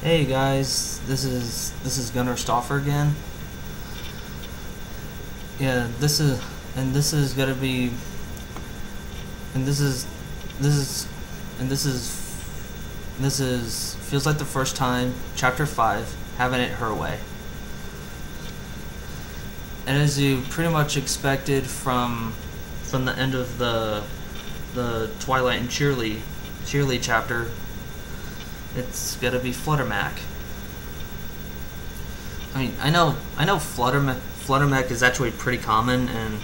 Hey guys, this is Gunnar Stauffer again. Yeah, this is gonna be and this is and this is feels like the first time, chapter 5, having it her way. And as you pretty much expected from the end of the Twilight and Cheerly chapter, it's gonna be Fluttermac. I know Fluttermech is actually pretty common, and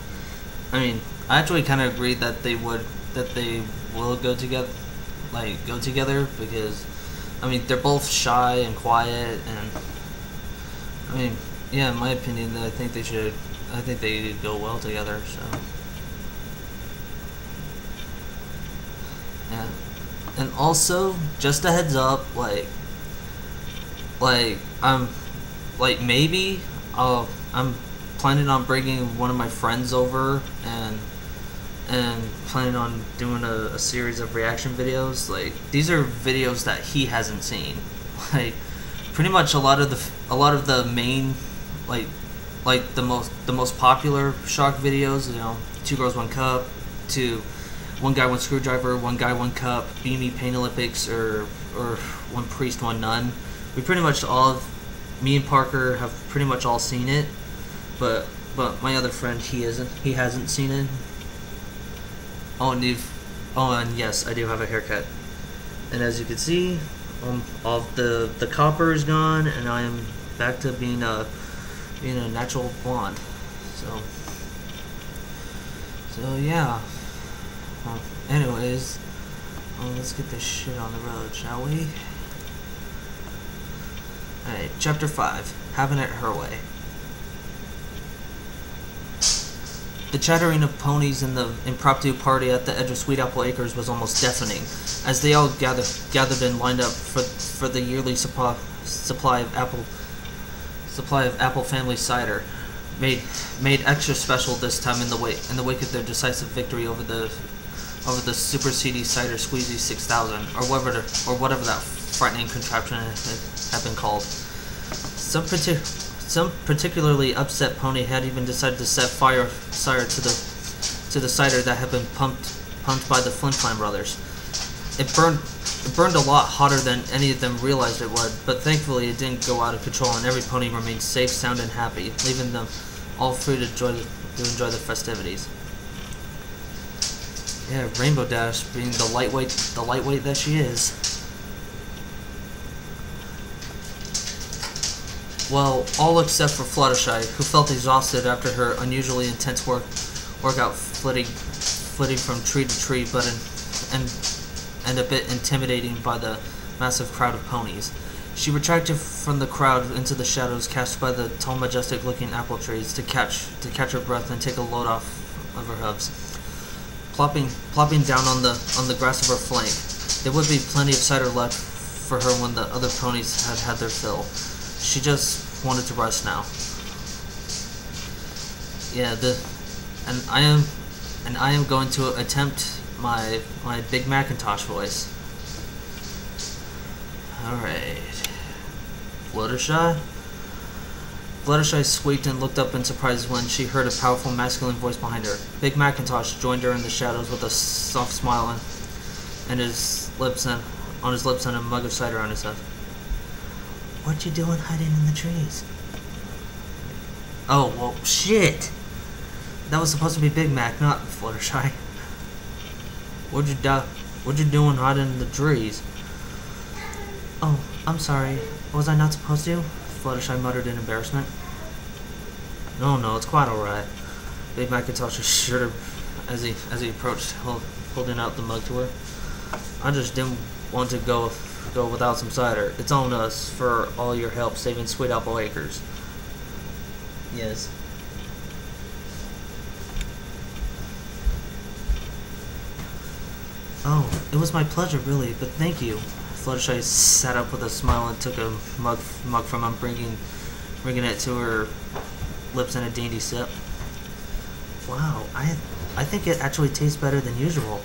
I actually kind of agree that they will go together because they're both shy and quiet, and yeah, in my opinion, I think they go well together. So yeah, and also just a heads up, like I'm maybe I'm planning on bringing one of my friends over, and planning on doing a series of reaction videos. Like, these are videos that he hasn't seen. Like, pretty much a lot of the main, like the most popular shock videos, Two Girls One Cup, to One Guy One Screwdriver, One Guy One Cup, Beamy Pain Olympics, or One Priest One Nun. We pretty much all, me and Parker have pretty much all seen it, but my other friend, he hasn't seen it. And yes, I do have a haircut, and as you can see, all the copper is gone, and I am back to being a natural blonde. So yeah. Anyways, let's get this shit on the road, shall we? Alright, chapter 5, having it her way. The chattering of ponies in the impromptu party at the edge of Sweet Apple Acres was almost deafening, as they all gathered and lined up for the yearly supply of apple family cider, made extra special this time in the wake of their decisive victory over the Super CD Cider Squeezy 6000, or whatever that frightening contraption had been called. Some particularly upset pony had even decided to set fire to the cider that had been pumped by the Flim Flam brothers. It burned a lot hotter than any of them realized it would, but thankfully it didn't go out of control, and every pony remained safe, sound, and happy, leaving them all free to enjoy the festivities. Yeah, Rainbow Dash being the lightweight that she is. Well, all except for Fluttershy, who felt exhausted after her unusually intense workout flitting from tree to tree, and a bit intimidating by the massive crowd of ponies. She retracted from the crowd into the shadows cast by the tall, majestic-looking apple trees to catch her breath and take a load off of her hooves. Plopping down on the grass of her flank, there would be plenty of cider left for her when the other ponies had their fill. She just wanted to rest now. Yeah, and I am going to attempt my Big Macintosh voice. Alright. Fluttershy? Fluttershy squeaked and looked up in surprise when she heard a powerful masculine voice behind her. Big Macintosh joined her in the shadows with a soft smile on his lips and a mug of cider on his head. What you doing hiding in the trees? Oh, well, shit! That was supposed to be Big Mac, not Fluttershy. What you doing hiding in the trees? Oh, I'm sorry. Was I not supposed to? Fluttershy muttered in embarrassment. No, it's quite alright. Big Macintosh assured her as he approached, holding out the mug to her. I just didn't want to go without some cider. It's on us for all your help saving Sweet Apple Acres. Yes. Oh, it was my pleasure, really, but thank you. Fluttershy sat up with a smile and took a mug from him, bringing it to her lips in a dainty sip. Wow, I think it actually tastes better than usual.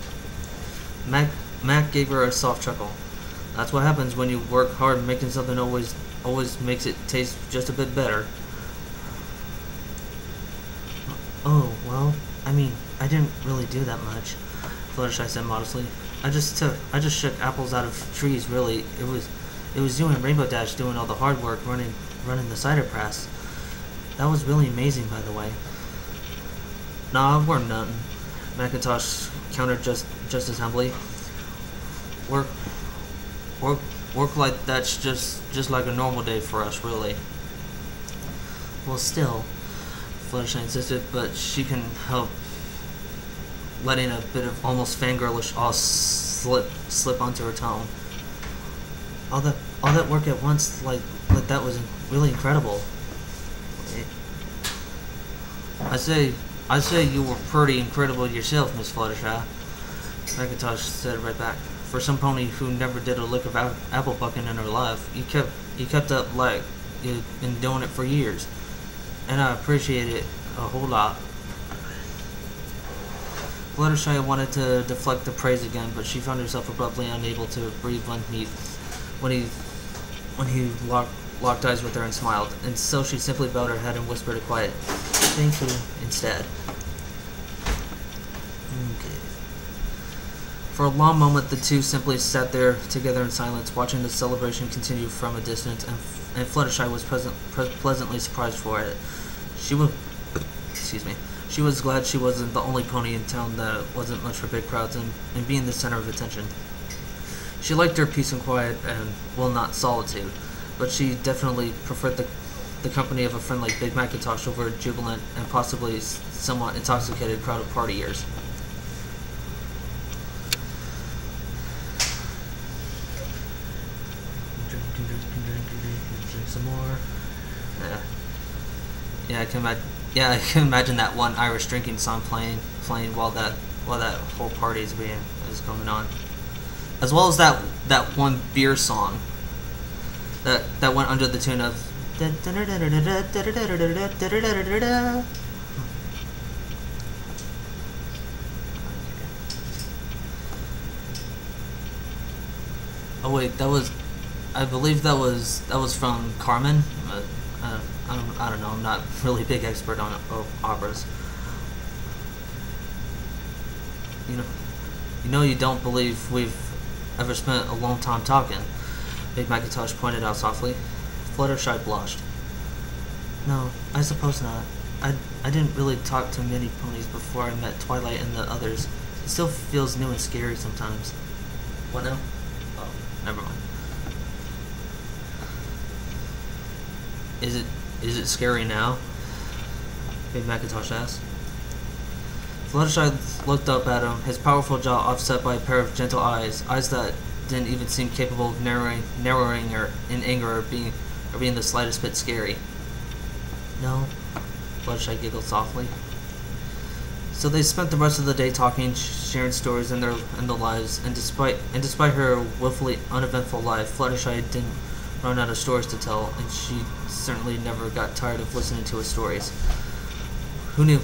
Mac gave her a soft chuckle. That's what happens when you work hard. Making something always makes it taste just a bit better. Oh, well, I mean, I didn't really do that much, Fluttershy said modestly. I just shook apples out of trees, really. It was you and Rainbow Dash doing all the hard work running the cider press. That was really amazing, by the way. Nah, we're nothing, Macintosh countered just as humbly. Work like that's just like a normal day for us, really. Well, still, Fluttershy insisted, but she can help letting a bit of almost fangirlish awe slip onto her tone. All that work at once, like that was really incredible. I say you were pretty incredible yourself, Miss Fluttershy, Macintosh said right back. For some pony who never did a lick of apple bucking in her life, you kept up like you've been doing it for years, and I appreciate it a whole lot. Fluttershy wanted to deflect the praise again, but she found herself abruptly unable to breathe when he locked eyes with her and smiled, and so she simply bowed her head and whispered a quiet "thank you" instead. Okay. For a long moment, the two simply sat there together in silence, watching the celebration continue from a distance, and Fluttershy was pleasantly surprised for it. She was glad she wasn't the only pony in town that wasn't much for big crowds and being the center of attention. She liked her peace and quiet and, well, not solitude, but she definitely preferred the company of a friend like Big Macintosh over a jubilant and possibly somewhat intoxicated crowd of partiers. Drink some more. Yeah, I can imagine that one Irish drinking song playing while that whole party is going on, as well as that one beer song that went under the tune of. Oh wait, I believe that was from Carmen. But, I don't know. I'm not really a big expert on operas. You don't believe we've ever spent a long time talking, Big Macintosh pointed out softly. Fluttershy blushed. No, I suppose not. I didn't really talk to many ponies before I met Twilight and the others. It still feels new and scary sometimes. What now? Oh, never mind. Is it scary now? Big Macintosh asked. Fluttershy looked up at him, his powerful jaw offset by a pair of gentle eyes that didn't even seem capable of narrowing her in anger or being the slightest bit scary. No, Fluttershy giggled softly. So they spent the rest of the day talking, sharing stories in their lives, and despite her willfully uneventful life, Fluttershy didn't run out of stories to tell, and she certainly never got tired of listening to his stories. Who knew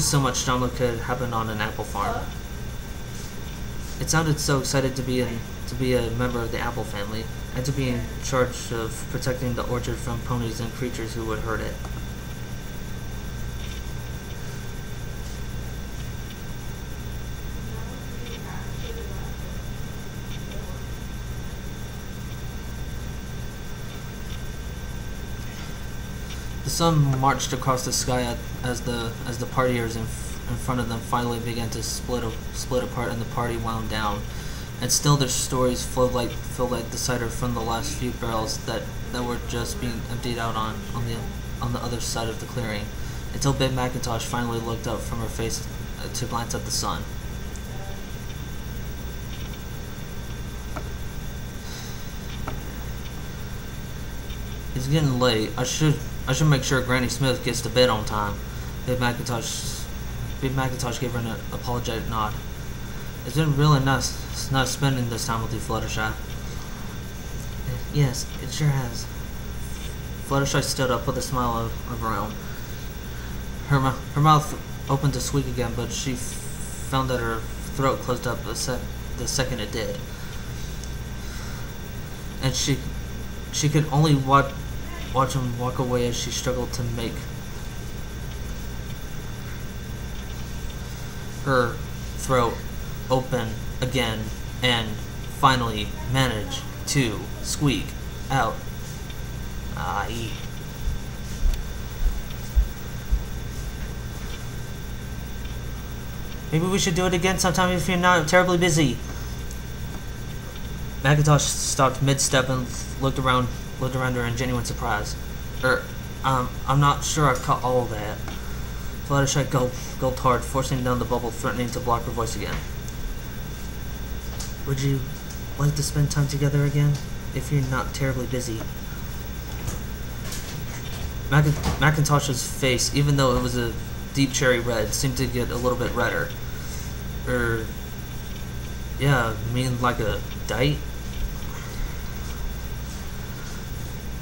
so much drama could happen on an apple farm? It sounded so excited to be a member of the apple family, and to be in charge of protecting the orchard from ponies and creatures who would hurt it. The sun marched across the sky as the partiers in front of them finally began to split apart and the party wound down. And still their stories filled like the cider from the last few barrels that were just being emptied out on the other side of the clearing, until Big Macintosh finally looked up from her face to glance at the sun. It's getting late. I should make sure Granny Smith gets to bed on time. Big Macintosh gave her an apologetic nod. It's been really nice spending this time with you, Fluttershy. Yes, it sure has. Fluttershy stood up with a smile of her own. Her mouth opened to squeak again, but she found that her throat closed up the second it did. and she could only watch him walk away as she struggled to make her throat open again and finally manage to squeak out, "Aye." Maybe we should do it again sometime if you're not terribly busy. Macintosh stopped mid-step and looked around her in genuine surprise. I'm not sure I caught all of that. Fluttershy gulped hard, forcing down the bubble, threatening to block her voice again. Would you like to spend time together again, if you're not terribly busy? Macintosh's face, even though it was a deep cherry red, seemed to get a little bit redder. Yeah, you mean like a date?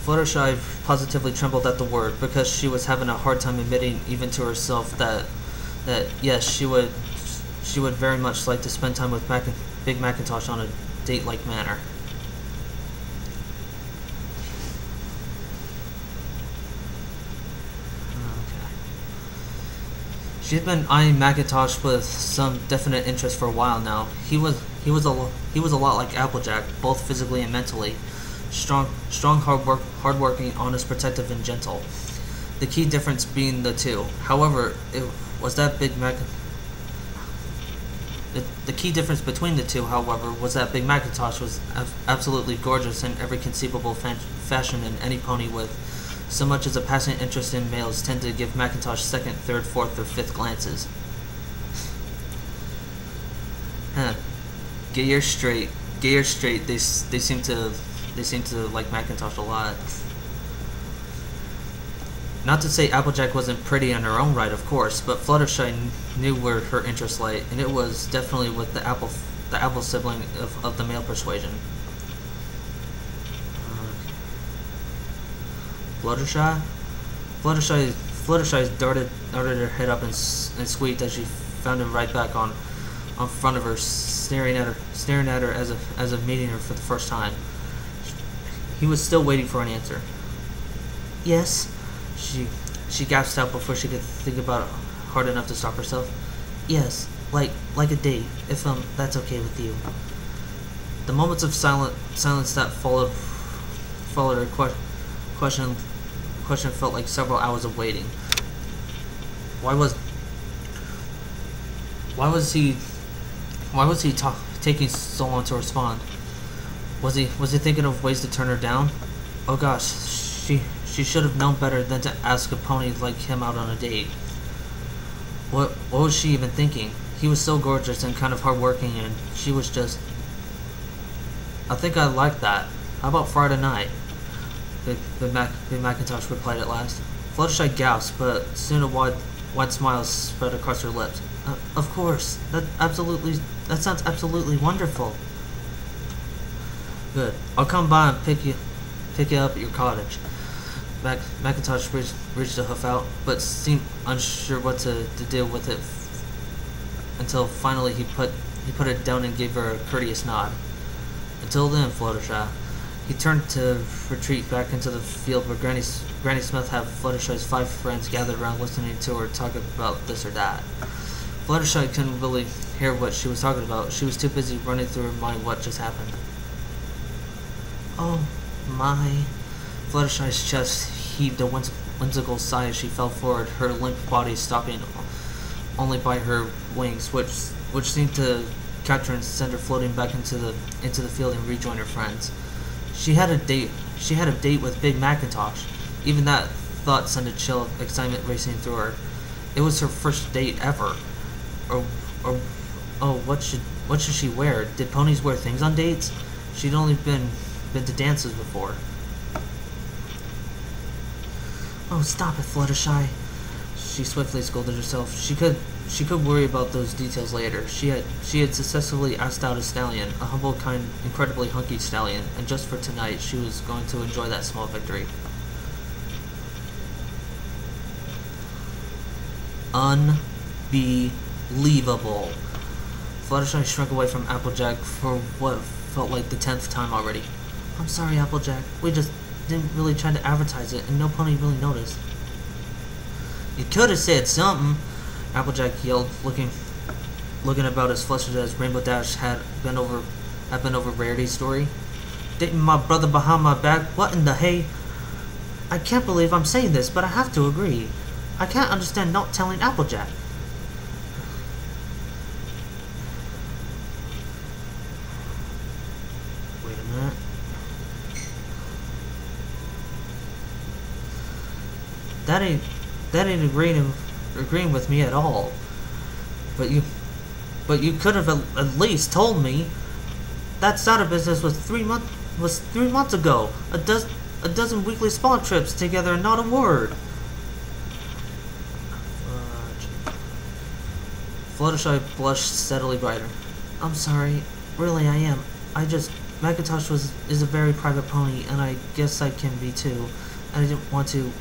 Fluttershy positively trembled at the word, because she was having a hard time admitting even to herself that yes, she would very much like to spend time with Big Macintosh on a date-like manner. She'd been eyeing Macintosh with some definite interest for a while now. He was a lot like Applejack, both physically and mentally. Strong, hardworking, honest, protective, and gentle. The key difference being the two. However, the key difference between the two, however, was that Big Macintosh was absolutely gorgeous in every conceivable fashion, and any pony with so much as a passing interest in males tend to give Macintosh second, third, fourth, or fifth glances. Get your straight. They seem to like Macintosh a lot. Not to say Applejack wasn't pretty in her own right, of course, but Fluttershy knew where her interests lay, and it was definitely with the apple sibling of the male persuasion. Fluttershy darted her head up and squeaked as she found him right back on front of her, staring at her as if meeting her for the first time. He was still waiting for an answer. Yes, she gasped out before she could think about it hard enough to stop herself. Yes, like a date, if that's okay with you. The moments of silence that followed her question felt like several hours of waiting. Why was he taking so long to respond? Was he thinking of ways to turn her down? Oh gosh, she should have known better than to ask a pony like him out on a date. What was she even thinking? He was so gorgeous and kind of hardworking, and she was just... I think I like that. How about Friday night? Big Macintosh replied at last. Fluttershy gasped, but soon a wide smile spread across her lips. Of course. That sounds absolutely wonderful. Good. I'll come by and pick you up at your cottage. Macintosh reached a hoof out, but seemed unsure what to do with it until finally he put it down and gave her a courteous nod. Until then, Fluttershy. He turned to retreat back into the field where Granny Smith had Fluttershy's 5 friends gathered around listening to her talk about this or that. Fluttershy couldn't really hear what she was talking about. She was too busy running through her mind what just happened. Oh my. Fluttershy's chest heaved a whimsical sigh as she fell forward, her limp body stopping only by her wings, which seemed to capture and send her floating back into the field and rejoin her friends. She had a date with Big Macintosh. Even that thought sent a chill of excitement racing through her. It was her first date ever. What should she wear? Did ponies wear things on dates? She'd only been to dances before. Oh, stop it, Fluttershy. She swiftly scolded herself. She could worry about those details later. She had successfully asked out a stallion, a humble, kind, incredibly hunky stallion, and just for tonight, she was going to enjoy that small victory. Unbelievable. Fluttershy shrunk away from Applejack for what felt like the 10th time already. I'm sorry, Applejack. We just didn't really try to advertise it, and no pony really noticed. You could have said something, Applejack yelled, looking about as flustered as Rainbow Dash had been over Rarity's story. Dating my brother behind my back? What in the hay? I can't believe I'm saying this, but I have to agree. I can't understand not telling Applejack. Wait a minute. That ain't agreeing with me at all. But you could have at least told me. That cider business was 3 months ago. A dozen weekly spa trips together and not a word. Fluttershy blushed steadily brighter. I'm sorry. Really, I am. Macintosh is a very private pony, and I guess I can be too. And I didn't want to,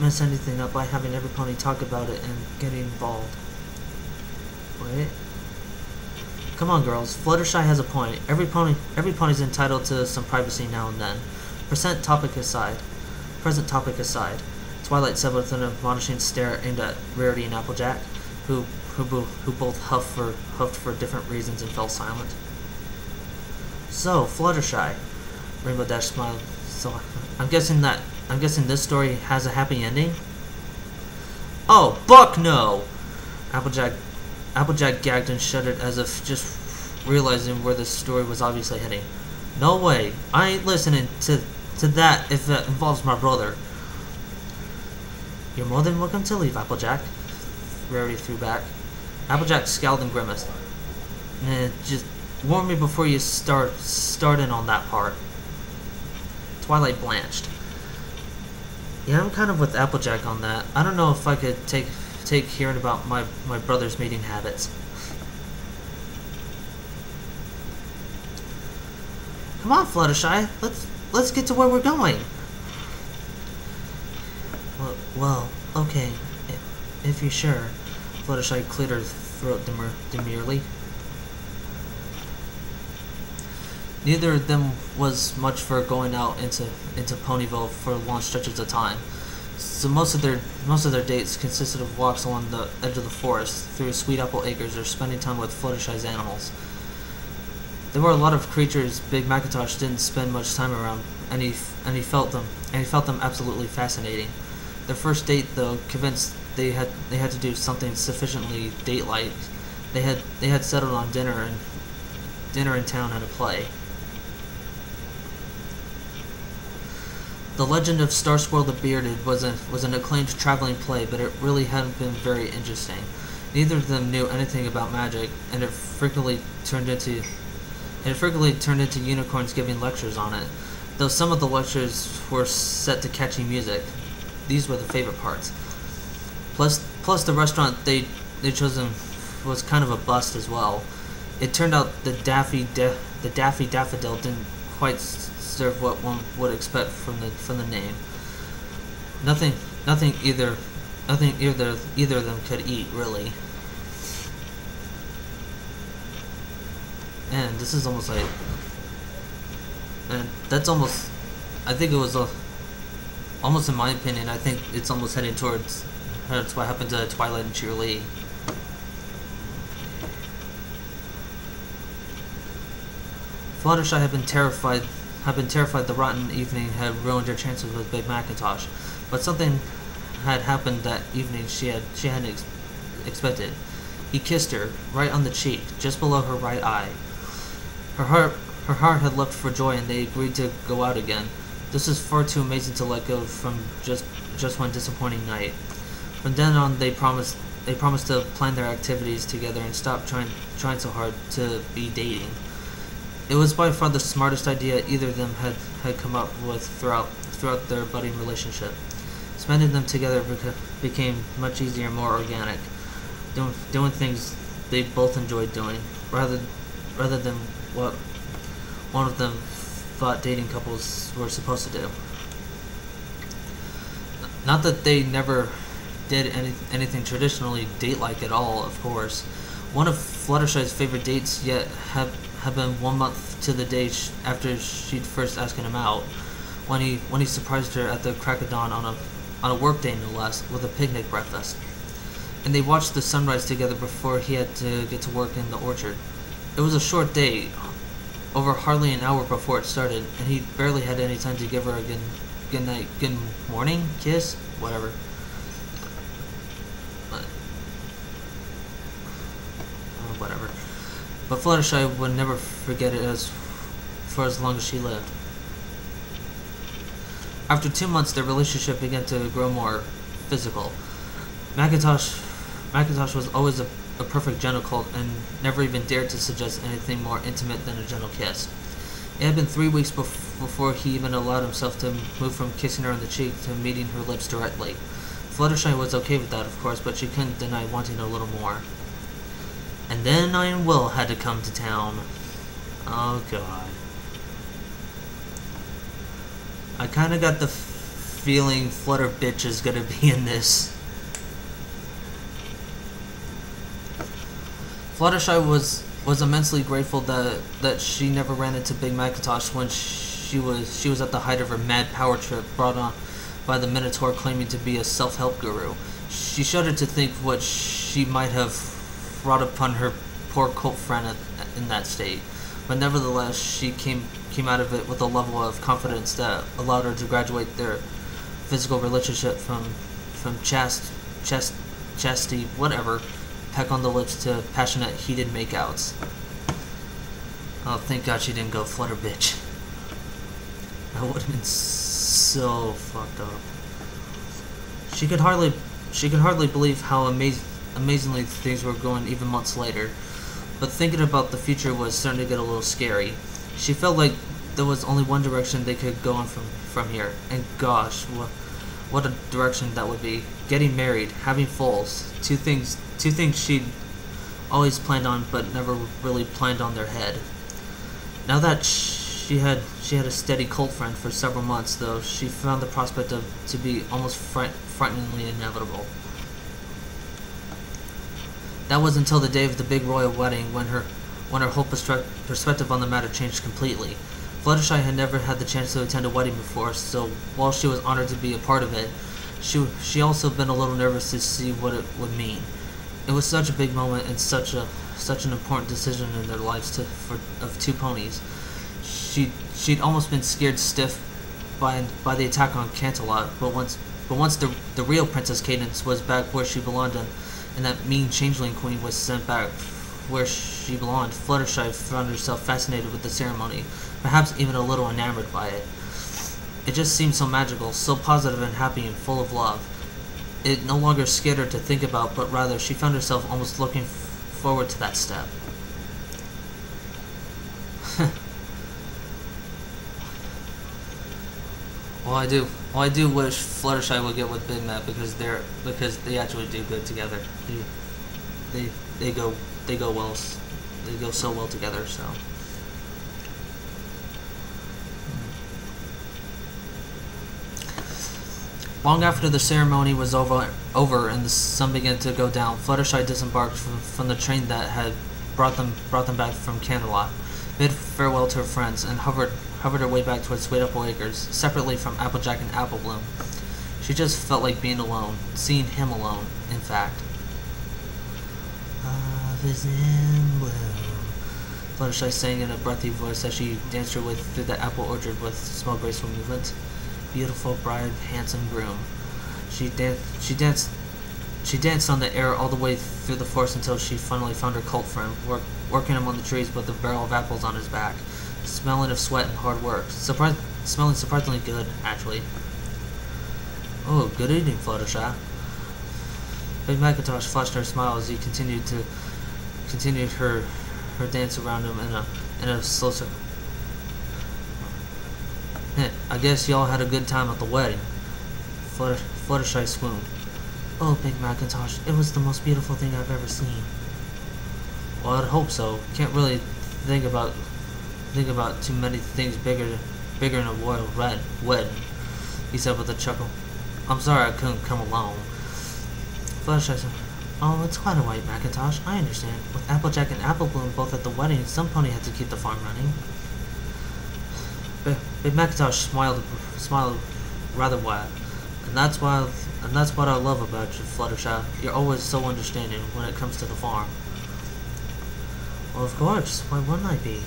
mess anything up by having every pony talk about it and getting involved. Wait. Come on, girls. Fluttershy has a point. Every pony's entitled to some privacy now and then. Present topic aside. Twilight said with an admonishing stare aimed at Rarity and Applejack, who both huffed for different reasons and fell silent. So, Fluttershy. Rainbow Dash smiled. So, I'm guessing this story has a happy ending? Oh, buck no! Applejack gagged and shuddered as if just realizing where this story was obviously heading. No way. I ain't listening to that if that involves my brother. You're more than welcome to leave, Applejack. Rarity threw back. Applejack scowled and grimaced. Just warn me before you start in on that part. Twilight blanched. Yeah, I'm kind of with Applejack on that. I don't know if I could take hearing about my brother's mating habits. Come on, Fluttershy. Let's get to where we're going. Well, okay. If you're sure. Fluttershy cleared her throat demurely. Neither of them was much for going out into Ponyville for long stretches of time. So most of their dates consisted of walks along the edge of the forest, through Sweet Apple Acres, or spending time with Fluttershy's animals. There were a lot of creatures Big Macintosh didn't spend much time around, and he felt them absolutely fascinating. Their first date, though, convinced they had to do something sufficiently date-like. They had settled on dinner in town and a play. The Legend of Starsquirrel the Bearded was an acclaimed traveling play, but it really hadn't been very interesting. Neither of them knew anything about magic, and it frequently turned into unicorns giving lectures on it. Though some of the lectures were set to catchy music, these were the favorite parts. Plus the restaurant they'd chosen was kind of a bust as well. It turned out the Daffy Daffodil didn't quite serve what one would expect from the name. Nothing either of them could eat, really. And this is almost like, and that's almost, I think it was almost, in my opinion, I think it's almost heading towards what happened to Twilight and Cheerilee. Fluttershy had been terrified the rotten evening had ruined her chances with Big Macintosh, but something had happened that evening she hadn't expected. He kissed her right on the cheek, just below her right eye. Her heart had leapt for joy, and they agreed to go out again. This was far too amazing to let go from just one disappointing night. From then on, they promised to plan their activities together and stop trying so hard to be dating. It was by far the smartest idea either of them had come up with throughout their budding relationship. Spending them together became much easier and more organic, doing things they both enjoyed doing, rather than what one of them thought dating couples were supposed to do. Not that they never did anything traditionally date-like at all, of course. One of Fluttershy's favorite dates yet had had been 1 month to the day after she'd first asked him out, when he surprised her at the crack of dawn on a work day no less, with a picnic breakfast. And they watched the sunrise together before he had to get to work in the orchard. It was a short day, over hardly an hour before it started, and he barely had any time to give her a good night, good morning kiss, whatever. Whatever. But Fluttershy would never forget it for as long as she lived. After 2 months, their relationship began to grow more physical. Macintosh was always a perfect gentle colt and never even dared to suggest anything more intimate than a gentle kiss. It had been 3 weeks before he even allowed himself to move from kissing her on the cheek to meeting her lips directly. Fluttershy was okay with that, of course, but she couldn't deny wanting a little more. And then Iron Will had to come to town. Oh god. I kinda got the feeling Flutter Bitch is gonna be in this. Fluttershy was immensely grateful that she never ran into Big Macintosh when she was at the height of her mad power trip brought on by the Minotaur claiming to be a self-help guru. She shuddered to think what she might have brought upon her poor cult friend in that state, but nevertheless she came out of it with a level of confidence that allowed her to graduate their physical relationship from chastity, whatever, peck on the lips to passionate, heated makeouts. Oh, thank God she didn't go Flutter Bitch. That would have been so fucked up. She could hardly believe how amazingly things were going even months later, but thinking about the future was starting to get a little scary. She felt like there was only one direction they could go on from here, and gosh, what a direction that would be. Getting married, having foals, two things she'd always planned on but never really planned on their head. Now that she had a steady cult friend for several months, though, she found the prospect to be almost frighteningly inevitable. That was until the day of the big royal wedding, when her whole perspective on the matter changed completely. Fluttershy had never had the chance to attend a wedding before, so while she was honored to be a part of it, she also been a little nervous to see what it would mean. It was such a big moment and such an important decision in their lives of two ponies. She'd almost been scared stiff by the attack on Canterlot, but once the real Princess Cadance was back where she belonged and that mean changeling queen was sent back where she belonged, Fluttershy found herself fascinated with the ceremony, perhaps even a little enamored by it. It just seemed so magical, so positive and happy and full of love. It no longer scared her to think about, but rather she found herself almost looking forward to that step. Well, I do wish Fluttershy would get with Big Mac because they actually do good together. They go well. They go so well together. So. Long after the ceremony was over and the sun began to go down, Fluttershy disembarked from the train that had brought them back from Canterlot, bid farewell to her friends, and hovered her way back towards Sweet Apple Acres, separately from Applejack and Applebloom. She just felt like being alone, seeing him alone, in fact. Love is in bloom, Fluttershy sang in a breathy voice as she danced her way through the apple orchard with small graceful movements. Beautiful bride, handsome groom. She danced on the air all the way through the forest until she finally found her cult friend, working him on the trees with a barrel of apples on his back, smelling of sweat and hard work. Smelling surprisingly good, actually. Oh, good evening, Fluttershy. Big Macintosh flashed her a smile as he continued her dance around him in a slow circle. I guess y'all had a good time at the wedding. Fluttershy swooned. Oh, Big Macintosh, it was the most beautiful thing I've ever seen. Well, I'd hope so. Can't really think about too many things bigger than a royal wedding, he said with a chuckle. I'm sorry I couldn't come along. Fluttershy said, Oh, it's quite alright, Macintosh. I understand. With Applejack and Applebloom both at the wedding, some pony had to keep the farm running. Big Macintosh smiled rather wide. And that's what I love about you, Fluttershy. You're always so understanding when it comes to the farm. Well, of course. Why wouldn't I be?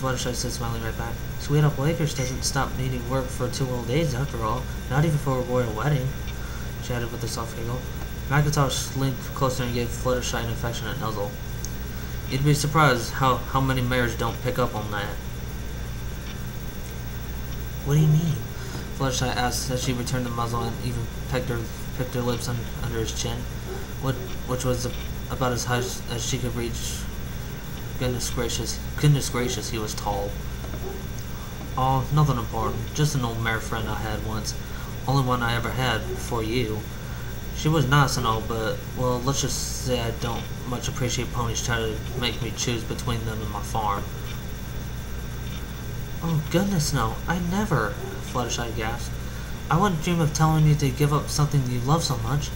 Fluttershy said, smiling right back. Sweet Apple Acres doesn't stop needing work for 2 whole days, after all. Not even for a royal wedding, she added with a soft giggle. Macintosh leaned closer and gave Fluttershy an affectionate nuzzle. You'd be surprised how many mayors don't pick up on that. What do you mean? Fluttershy asked as she returned the muzzle and even pecked her lips under his chin, which was about as high as she could reach. Goodness gracious, he was tall. Oh, nothing important. Just an old mare friend I had once. Only one I ever had before you. She was nice and all, but, well, let's just say I don't much appreciate ponies trying to make me choose between them and my farm. Oh, goodness no. I never, Fluttershy gasped. I wouldn't dream of telling you to give up something you love so much.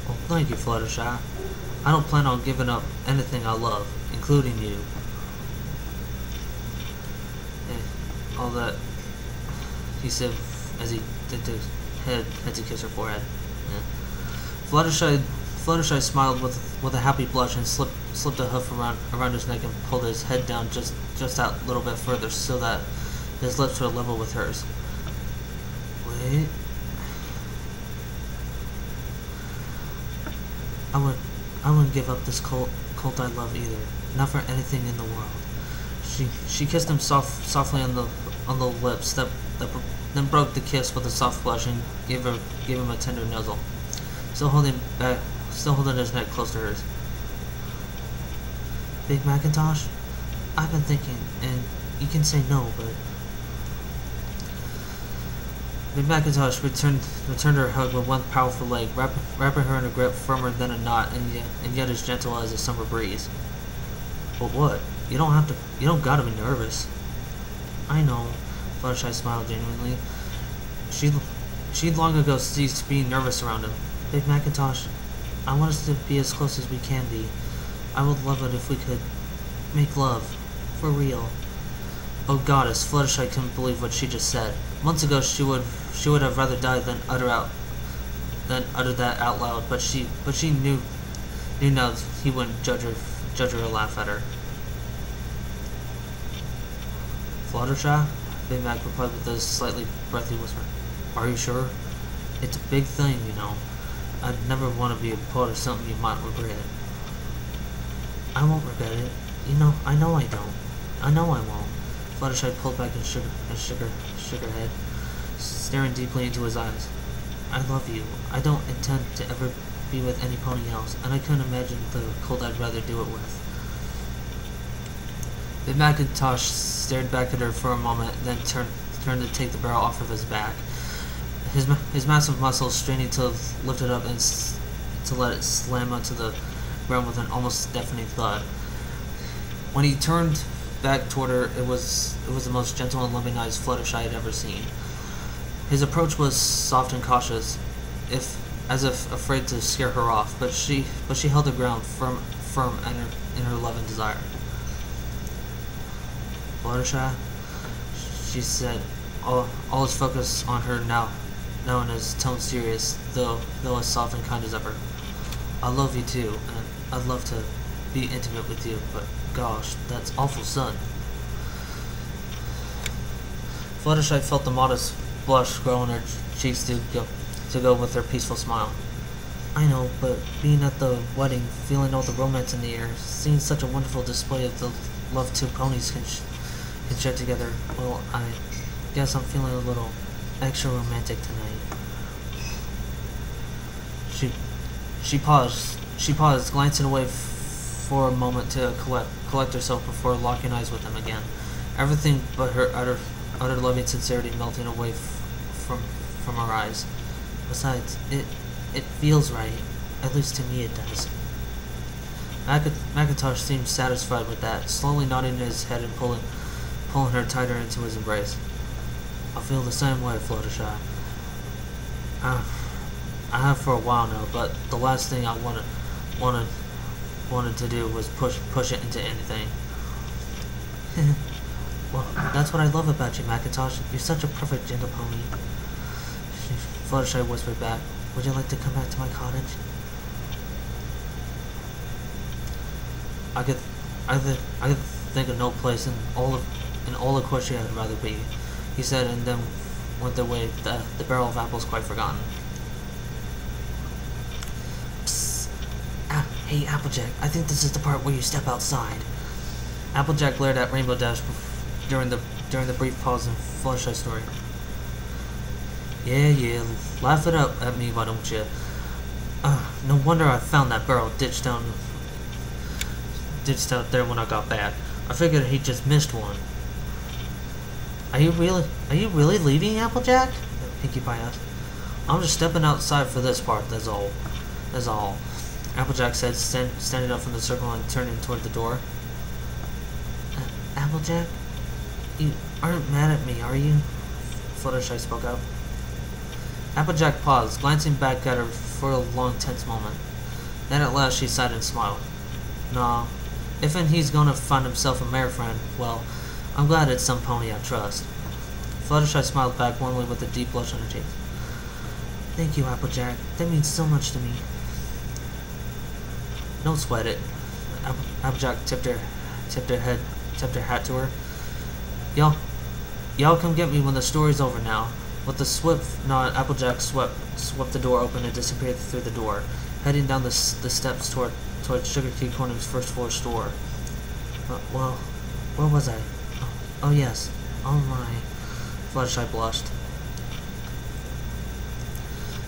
Well, thank you, Fluttershy. I don't plan on giving up anything I love, including you. All that, he said as he did had to kiss her forehead. Fluttershy smiled with a happy blush and slipped a hoof around his neck and pulled his head down just that little bit further so that his lips were level with hers. Wait. I wouldn't give up this colt I love either. Not for anything in the world. She kissed him softly on the lips then broke the kiss with a soft blush and gave him a tender nuzzle, still holding his neck close to hers. Big Macintosh, I've been thinking, and you can say no, but Big Macintosh returned her hug with one powerful leg, wrapping her in a grip firmer than a knot, and yet as gentle as a summer breeze. But what? You don't gotta be nervous. I know. Fluttershy smiled genuinely. She'd long ago ceased being nervous around him. Big Macintosh, I want us to be as close as we can be. I would love it if we could make love. For real. Oh goddess, Fluttershy couldn't believe what she just said. Months ago she would have rather died than utter that out loud, but she knew now he wouldn't judge her or laugh at her. Fluttershy? Big Mac replied with a slightly breathy whisper. Are you sure? It's a big thing, you know. I'd never want to be a part of something you might regret. I won't regret it. I know I don't. I know I won't. Fluttershy pulled back and shook her head, staring deeply into his eyes. I love you. I don't intend to ever be with any pony else, and I couldn't imagine the colt I'd rather do it with. Big Macintosh stared back at her for a moment, then turned to take the barrel off of his back. His massive muscles straining to lift it up and to let it slam onto the ground with an almost deafening thud. When he turned back toward her, it was the most gentle and loving eyes Fluttershy had ever seen. His approach was soft and cautious, as if afraid to scare her off, but she held her ground firm in her love and desire. Fluttershy, she said, all his focus on her now and his tone serious, though as soft and kind as ever. I love you too, and I'd love to be intimate with you, but gosh, that's awful sudden. Fluttershy felt the modest blush grow in her cheeks to go with her peaceful smile. I know, but being at the wedding, feeling all the romance in the air, seeing such a wonderful display of the love two ponies can share together, well, I guess I'm feeling a little extra romantic tonight. She paused, glancing away for a moment to collect herself before locking eyes with him again. Everything but her utter loving sincerity melting away from her eyes. Besides, it feels right. At least to me it does. Macintosh seemed satisfied with that, slowly nodding his head and pulling her tighter into his embrace. I feel the same way, Fluttershy. I have for a while now, but the last thing I wanted to do was push it into anything. Well, that's what I love about you, Macintosh. You're such a perfect gentle pony. Fluttershy whispered back, "Would you like to come back to my cottage?" I could think of no place in all of Equestria I'd rather be, he said, and then went their way. The barrel of apples quite forgotten. Psst. Hey, Applejack, I think this is the part where you step outside. Applejack glared at Rainbow Dash during the brief pause in Fluttershy's story. Yeah, laugh it up at me, why don't you? No wonder I found that barrel ditched out there when I got back. I figured he just missed one. Are you really leaving, Applejack? Pinkie Pie asked. I'm just stepping outside for this part, that's all. Applejack said, standing up from the circle and turning toward the door. Applejack? You aren't mad at me, are you? Fluttershy spoke out. Applejack paused, glancing back at her for a long, tense moment. Then at last she sighed and smiled. Nah, if and he's gonna find himself a mare friend, well, I'm glad it's some pony I trust. Fluttershy smiled back warmly with a deep blush on her cheeks. Thank you, Applejack. That means so much to me. Don't sweat it. Applejack tipped her hat to her. Y'all come get me when the story's over now. With a swift nod, Applejack swept the door open and disappeared through the door, heading down the steps toward Sugar Tea Corner's first floor store. Well, where was I? Oh yes. Oh my. Fluttershy blushed.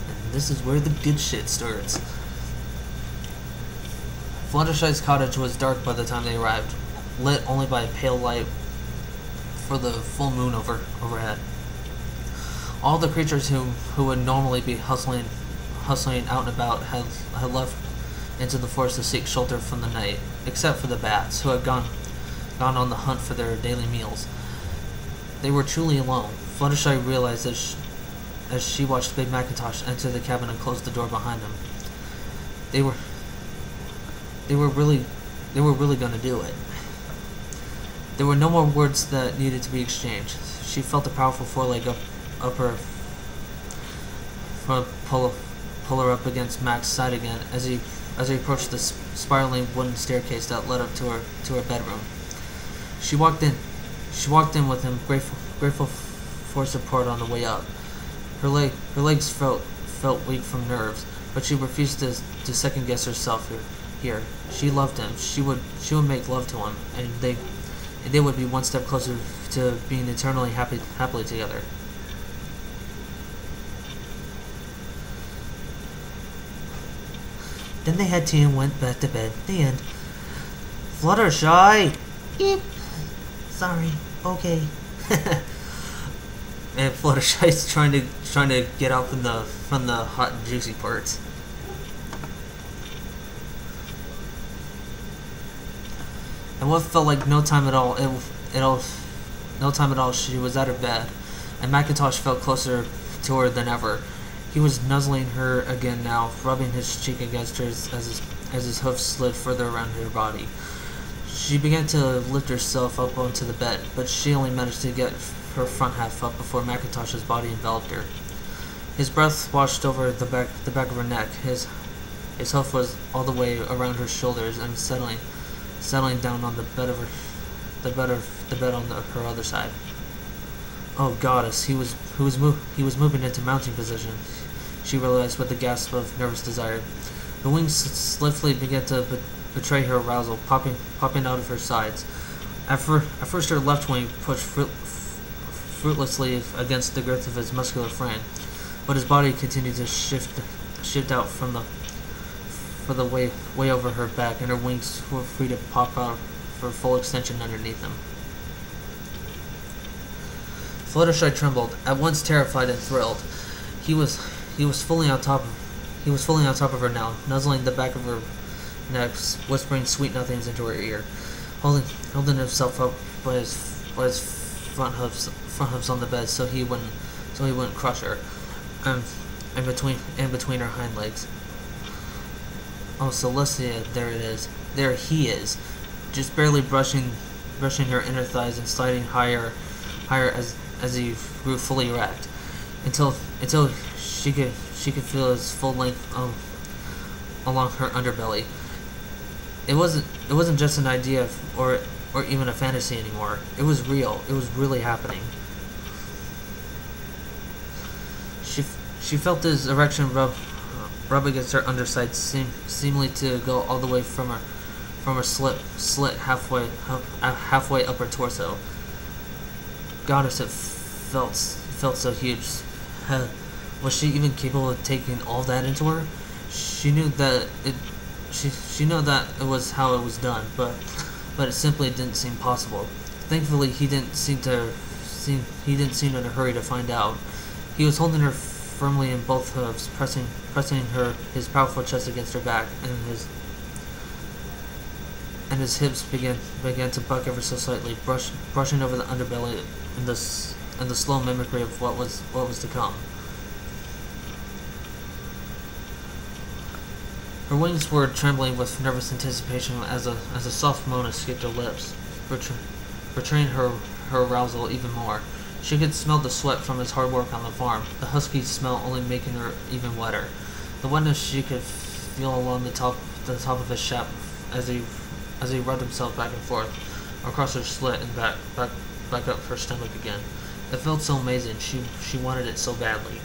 And this is where the good shit starts. Fluttershy's cottage was dark by the time they arrived, lit only by a pale light for the full moon overhead. All the creatures who would normally be hustling out and about had left into the forest to seek shelter from the night, except for the bats, who had gone on the hunt for their daily meals. They were truly alone. Fluttershy realized as she watched Big Macintosh enter the cabin and close the door behind him. They were really going to do it. There were no more words that needed to be exchanged. She felt a powerful foreleg up her pull her up against Mac's side again as he approached the spiraling wooden staircase that led up to her bedroom. She walked in with him, grateful for support on the way up. Her legs felt weak from nerves, but she refused to second guess herself here. She loved him. She would make love to him, and they would be one step closer to being eternally happily together. Then they had tea and went back to bed. The end. Fluttershy! Eep. Sorry. Okay. And Fluttershy's trying to get out from the hot and juicy parts. And what felt like no time at all, she was at her bed, and Macintosh felt closer to her than ever. He was nuzzling her again now, rubbing his cheek against hers as his hoofs slid further around her body. She began to lift herself up onto the bed, but she only managed to get her front half up before Macintosh's body enveloped her. His breath washed over the back of her neck. His hoof was all the way around her shoulders and settling down on the bed on her other side. Oh goddess, he was moving into mounting position. She realized with a gasp of nervous desire. The wings swiftly began to betray her arousal, popping out of her sides. At first her left wing pushed fruitlessly against the girth of his muscular frame, but his body continued to shift out from the way over her back, and her wings were free to pop out for full extension underneath them. Fluttershy trembled, at once terrified and thrilled. He was fully on top of her now, nuzzling the back of her neck, whispering sweet nothings into her ear, holding himself up by his front hooves on the bed so he wouldn't crush her. And between her hind legs. Oh, Celestia, there it is. There he is, just barely brushing her inner thighs and sliding higher as he grew fully erect, until she could feel his full length along her underbelly. It wasn't just an idea or even a fantasy anymore. It was real. It was really happening. She felt his erection rub against her underside, seemingly to go all the way from her slit halfway up her torso. Goddess, it felt so huge. Was she even capable of taking all that into her? She knew that it was how it was done, but it simply didn't seem possible. Thankfully, he didn't seem in a hurry to find out. He was holding her firmly in both hooves, pressing his powerful chest against her back, and his hips began to buck ever so slightly, brushing over the underbelly in the slow mimicry of what was to come. Her wings were trembling with nervous anticipation as a soft moan escaped her lips, betraying her arousal even more. She could smell the sweat from his hard work on the farm, the husky smell only making her even wetter. The wetness she could feel along the top of his shaft as he rubbed himself back and forth across her slit and back up her stomach again. It felt so amazing. She wanted it so badly.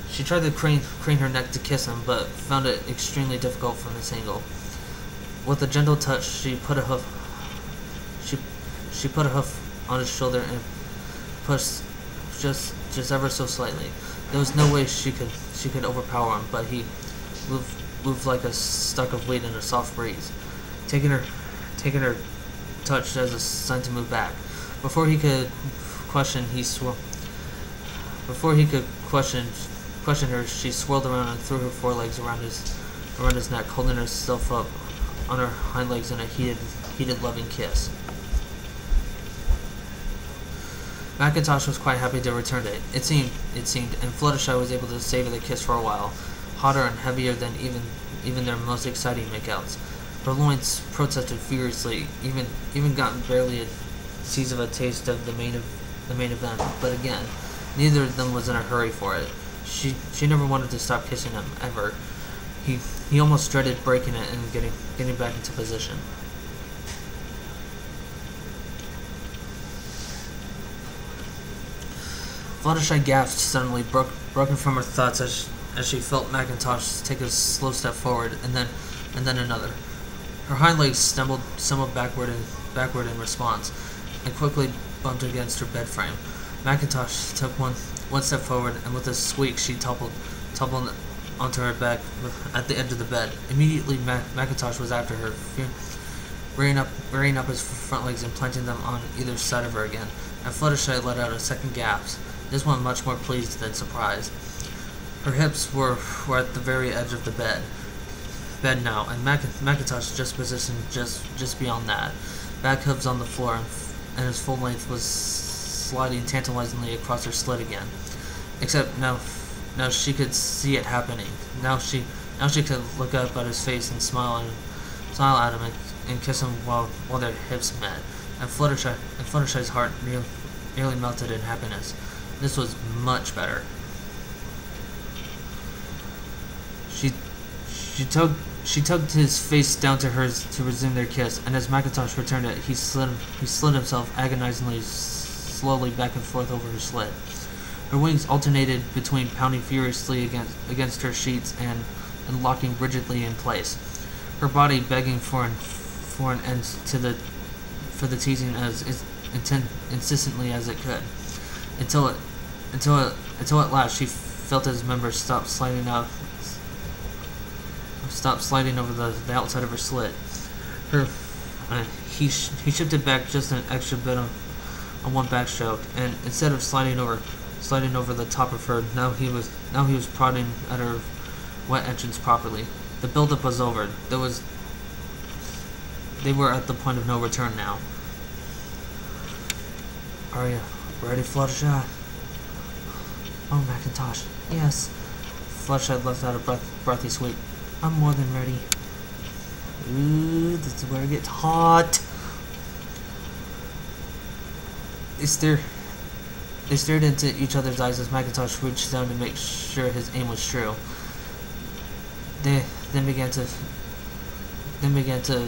She tried to crane her neck to kiss him, but found it extremely difficult from this angle. With a gentle touch, she put a hoof on his shoulder and pushed just ever so slightly. There was no way she could overpower him, but he moved like a stalk of wheat in a soft breeze, taking her touch as a sign to move back. Before he could question her, she swirled around and threw her forelegs around his neck, holding herself up on her hind legs in a heated loving kiss. Macintosh was quite happy to return it. It seemed, and Fluttershy was able to savor the kiss for a while, hotter and heavier than even their most exciting makeouts. Her loins protested furiously, even gotten barely a seize of a taste of the main event. But again, neither of them was in a hurry for it. She never wanted to stop kissing him ever. He almost dreaded breaking it and getting back into position. Fluttershy gasped suddenly, broken from her thoughts as she felt Macintosh take a slow step forward and then another. Her hind legs stumbled somewhat backward in response, and quickly bumped against her bed frame. Macintosh took one step forward, and with a squeak, she toppled onto her back at the edge of the bed. Immediately, Macintosh was after her, rearing up his front legs and planting them on either side of her again. And Fluttershy let out a second gasp, this one much more pleased than surprised. Her hips were at the very edge of the bed now, and Macintosh just positioned just beyond that, back hooves on the floor, and his full length was sliding tantalizingly across her slit again. Except now she could see it happening. Now she could look up at his face and smile at him and kiss him while their hips met. And Fluttershy's heart nearly melted in happiness. This was much better. She tugged his face down to hers to resume their kiss, and as Macintosh returned it, he slid himself agonizingly slowly back and forth over her slit. Her wings alternated between pounding furiously against her sheets and locking rigidly in place, her body begging for an end for the teasing as insistently as it could, until at last she felt his members stop sliding over the outside of her slit. He shifted back just an extra bit on one backstroke, and instead of sliding over the top of her, now he was prodding at her wet entrance properly. The buildup was over. They were at the point of no return now. Are you ready, Fluttershy? Oh, Macintosh, Yes. Fluttershy left out a breathy squeak. I'm more than ready. Ooh, this is where it gets hot. They stared into each other's eyes as Macintosh reached down to make sure his aim was true. They then began to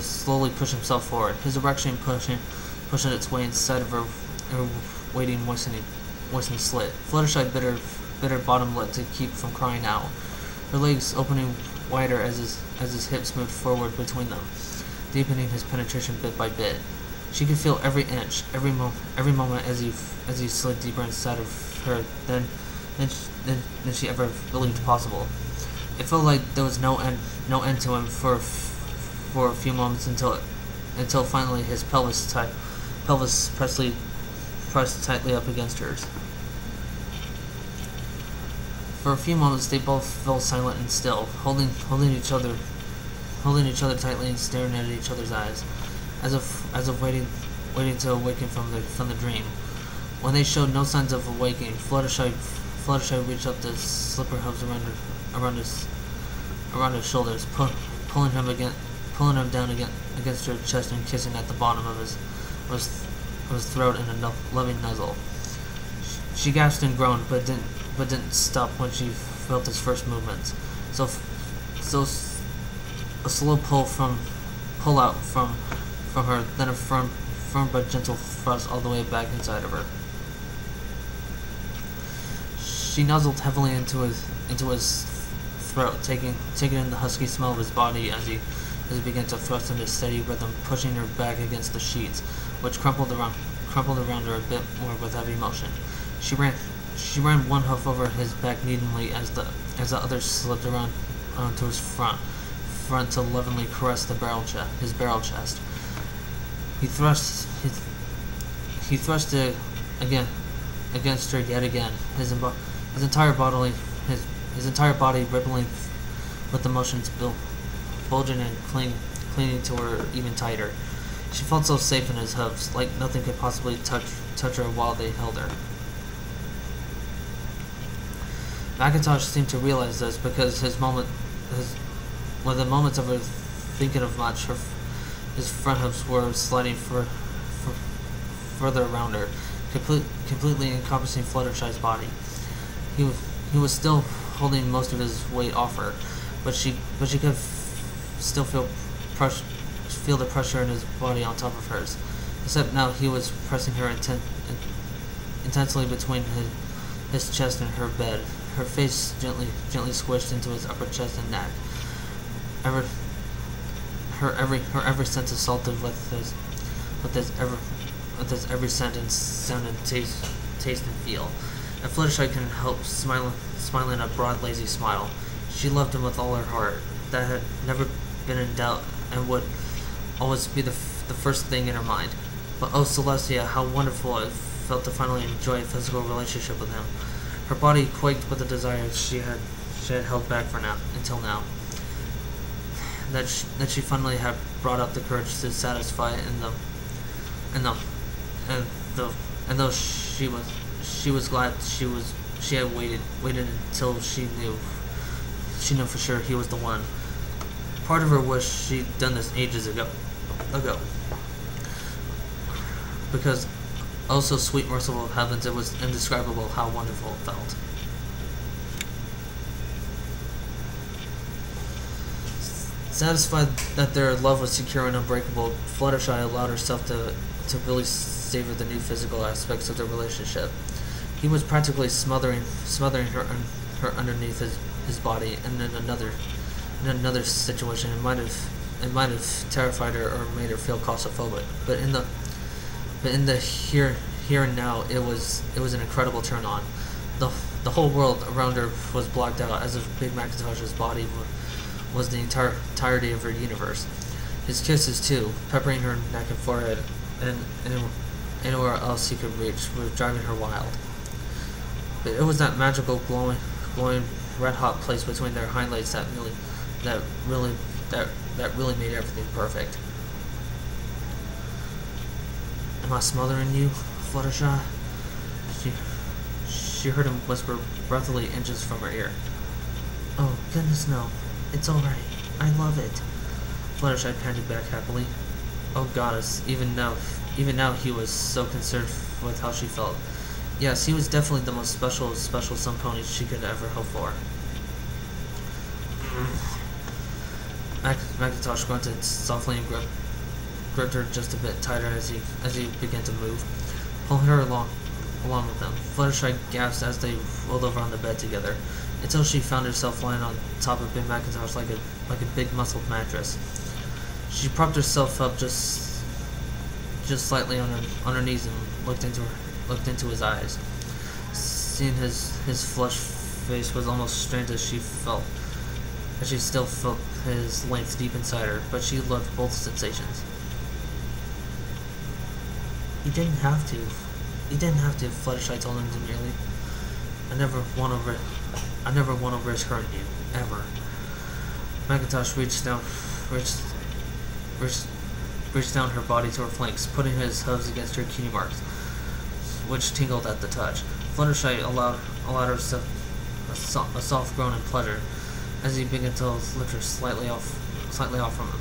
slowly push himself forward, his erection pushing its way inside of her waiting moistened slit. Fluttershy bit her bottom lip to keep from crying out, her legs opening wider as his hips moved forward between them, deepening his penetration bit by bit. She could feel every inch, every moment as he slid deeper inside of her than she ever believed possible. It felt like there was no end to him for a few moments until finally his pelvis pressed tightly up against hers. For a few moments they both fell silent and still, holding each other tightly and staring at each other's eyes, as if waiting to awaken from the dream. When they showed no signs of awakening, Fluttershy reached up to slip her hooves around his shoulders, pulling him down against her chest and kissing at the bottom of his throat in a loving nuzzle. She gasped and groaned, but didn't stop when she felt his first movements. So a slow pull out from her, then a firm but gentle thrust all the way back inside of her. She nuzzled heavily into his throat, taking in the husky smell of his body as he began to thrust in a steady rhythm, pushing her back against the sheets, which crumpled around her a bit more with heavy motion. She ran one hoof over his back needingly as the other slipped around onto his front to lovingly caress his barrel chest. He thrust it again against her yet again, his entire body rippling with the motions bulging and clinging to her even tighter. She felt so safe in his hooves, like nothing could possibly touch her while they held her. Macintosh seemed to realize this because when the moments of her thinking of much, his front hooves were sliding further around her, completely encompassing Fluttershy's body. He was still holding most of his weight off her, but she could still feel the pressure in his body on top of hers. Except now he was pressing her intensely between his chest and her bed, her face gently squished into his upper chest and neck. Her every sense assaulted with his every sentence, sound, and taste and feel. And Fluttershy couldn't help smiling a broad, lazy smile. She loved him with all her heart. That had never been in doubt and would always be the first thing in her mind. But oh, Celestia, how wonderful it felt to finally enjoy a physical relationship with him. Her body quaked with the desire she had held back until now. That she finally had brought up the courage to satisfy, and though she was glad she had waited until she knew for sure he was the one. Part of her wished she'd done this ages ago. Because oh so sweet, merciful heavens, it was indescribable how wonderful it felt. Satisfied that their love was secure and unbreakable, Fluttershy allowed herself to really savor the new physical aspects of their relationship. He was practically smothering her underneath his body, and in another situation it might have terrified her or made her feel claustrophobic. But in the here and now, it was an incredible turn on. The whole world around her was blocked out, as if Big Macintosh's body was the entirety of her universe. His kisses too, peppering her neck and forehead, and anywhere else he could reach, were driving her wild. But it was that magical, glowing, red-hot place between their hind legs that really made everything perfect. Am I smothering you, Fluttershy? she heard him whisper breathily inches from her ear. "Oh, goodness no. It's alright. I love it." Fluttershy panted back happily. Oh goddess, even now he was so concerned with how she felt. Yes, he was definitely the most special sun pony she could ever hope for. Macintosh grunted softly and gripped her just a bit tighter as he began to move, pulling her along with him. Fluttershy gasped as they rolled over on the bed together, until she found herself lying on top of Big Macintosh like a big muscled mattress. She propped herself up just slightly on her knees and looked into his eyes. Seeing his flushed face was almost strange as she still felt his length deep inside her, but she loved both sensations. You didn't have to, Fluttershy told him demurely. I never want to risk hurting you, ever. Macintosh reached down her body to her flanks, putting his hooves against her cutie marks, which tingled at the touch. Fluttershy allowed herself a soft groan in pleasure as he began to lift her slightly off from him,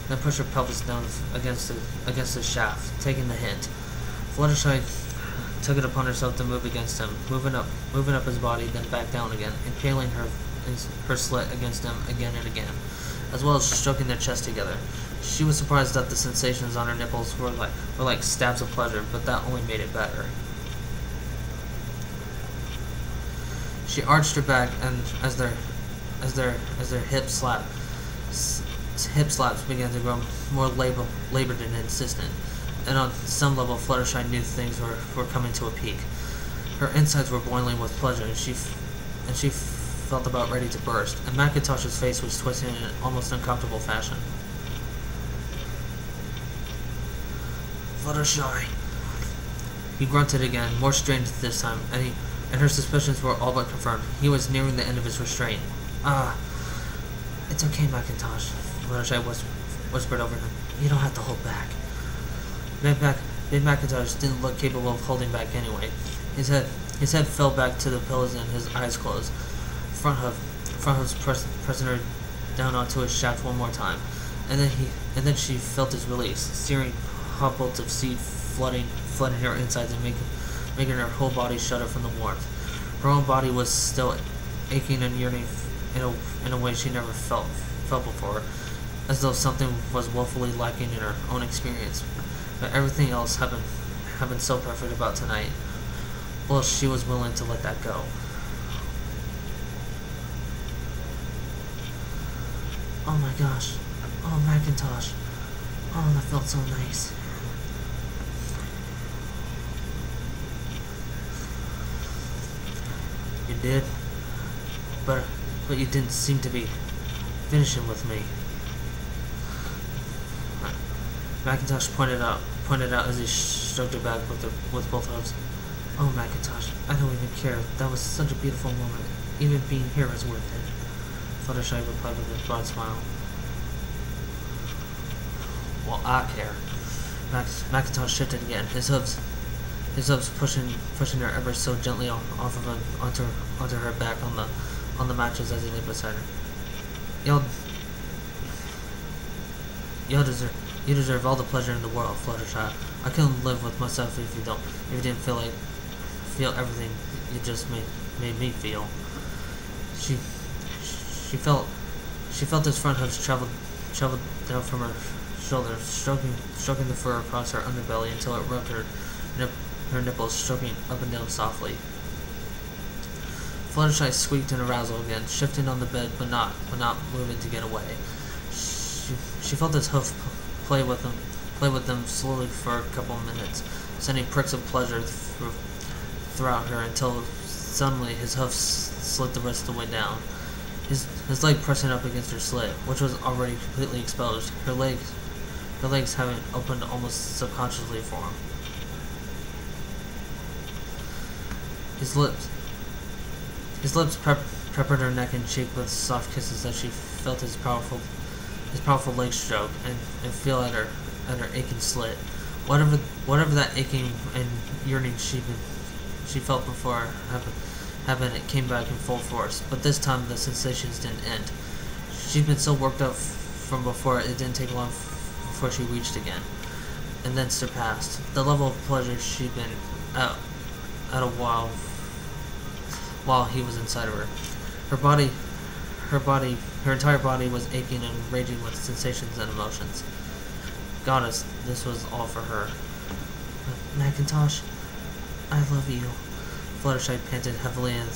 then pushed her pelvis down against his shaft, taking the hint. Fluttershy took it upon herself to move against him, moving up his body, then back down again, impaling her slit against him again and again, as well as stroking their chests together. She was surprised that the sensations on her nipples were like stabs of pleasure, but that only made it better. She arched her back, and as their hip slaps began to grow more labored and insistent, and on some level Fluttershy knew things were coming to a peak. Her insides were boiling with pleasure, and she felt about ready to burst, and Macintosh's face was twisting in an almost uncomfortable fashion. Fluttershy, he grunted again, more strained this time, and her suspicions were all but confirmed. He was nearing the end of his restraint. It's okay, Macintosh, Fluttershy whispered over him. You don't have to hold back. Big Macintosh didn't look capable of holding back anyway. His head fell back to the pillows and his eyes closed. Front hooves pressing her down onto his shaft one more time, and then she felt his release, searing hot bolts of seed flooding her insides and making her whole body shudder from the warmth. Her own body was still aching and yearning in a way she never felt before, as though something was woefully lacking in her own experience. But everything else had been so perfect about tonight. Well, she was willing to let that go. Oh my gosh. Oh, Macintosh. Oh, that felt so nice. You did? But you didn't seem to be finishing with me. Macintosh pointed out as he stroked her back with both hooves. Oh, Macintosh, I don't even care. That was such a beautiful moment. Even being here is worth it. Fluttershy replied with a broad smile. Well, I care. Macintosh shifted again, his hooves pushing her ever so gently off of him onto her back on the mattress as he lay beside her. You deserve all the pleasure in the world, Fluttershy. I couldn't live with myself if you didn't feel everything you just made me feel. She felt his front hooves travel down from her shoulders, stroking the fur across her underbelly until it rubbed her nipples, stroking up and down softly. Fluttershy squeaked in arousal again, shifting on the bed, but not moving to get away. She felt his hoof play with them slowly for a couple of minutes, sending pricks of pleasure throughout her until suddenly his hoof slid the rest of the way down. His leg pressing up against her slit, which was already completely exposed, her legs having opened almost subconsciously for him. His lips peppered her neck and cheek with soft kisses as she felt his powerful leg stroke and feel at her aching slit. Whatever that aching and yearning she felt before having it came back in full force, but this time the sensations didn't end. She'd been so worked up from before, it didn't take long before she reached again, and then surpassed the level of pleasure she'd been at a while he was inside of her. Her entire body was aching and raging with sensations and emotions. Goddess, this was all for her. Macintosh, I love you. Fluttershy panted heavily and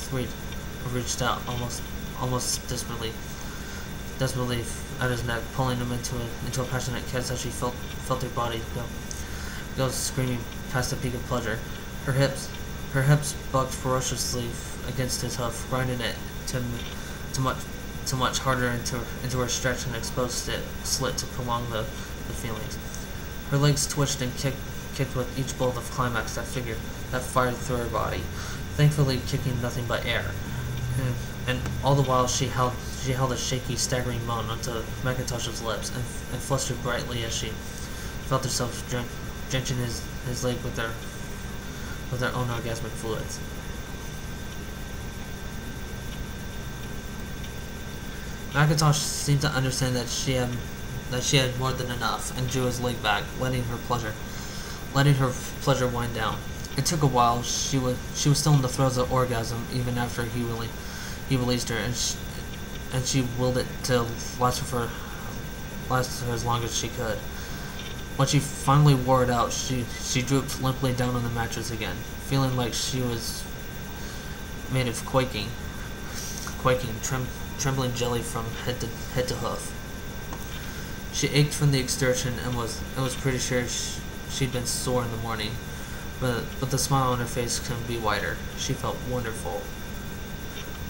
reached out almost desperately at his neck, pulling him into a passionate kiss as she felt her body go screaming past the peak of pleasure. Her hips bucked ferociously against his hoof, grinding it to much harder into her stretched and exposed slit to prolong the feelings. Her legs twitched and kicked with each bolt of climax that fired through her body, thankfully kicking nothing but air. And all the while she held a shaky, staggering moan onto Macintosh's lips and flustered brightly as she felt herself drenching his leg with their own orgasmic fluids. Macintosh seemed to understand that she had more than enough, and drew his leg back, letting her pleasure wind down. It took a while. She was still in the throes of orgasm even after he released her, and she willed it to last her as long as she could. When she finally wore it out, she drooped limply down on the mattress again, feeling like she was made of quaking, trembling jelly from head to hoof. She ached from the exertion and was pretty sure she'd been sore in the morning, but the smile on her face couldn't be wider. She felt wonderful.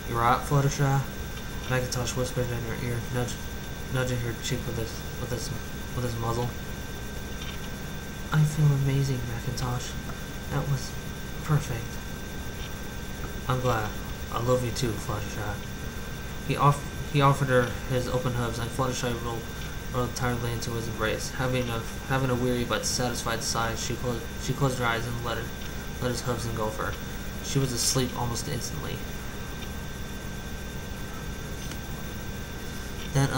"You're right, Fluttershy?" Macintosh whispered in her ear, nudging her cheek with his muzzle. "I feel amazing, Macintosh. That was perfect." "I'm glad. I love you too, Fluttershy." He offered her his open hooves, and Fluttershy rolled tiredly into his embrace. Having a weary but satisfied sigh, she closed her eyes and let his hooves engulf her. She was asleep almost instantly. Then,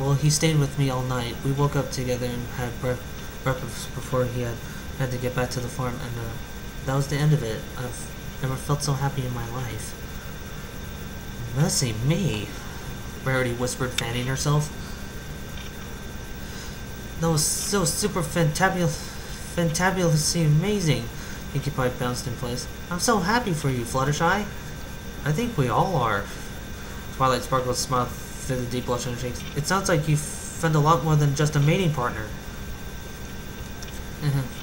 well, he stayed with me all night. We woke up together and had breakfast before he had to get back to the farm, and that was the end of it. I've never felt so happy in my life. "Mercy me," Rarity whispered, fanning herself. "That was so super fantabulously amazing." Pinkie Pie bounced in place. "I'm so happy for you, Fluttershy." "I think we all are." Twilight sparkled a smile through the deep blush on her cheeks. "It sounds like you found a lot more than just a mating partner."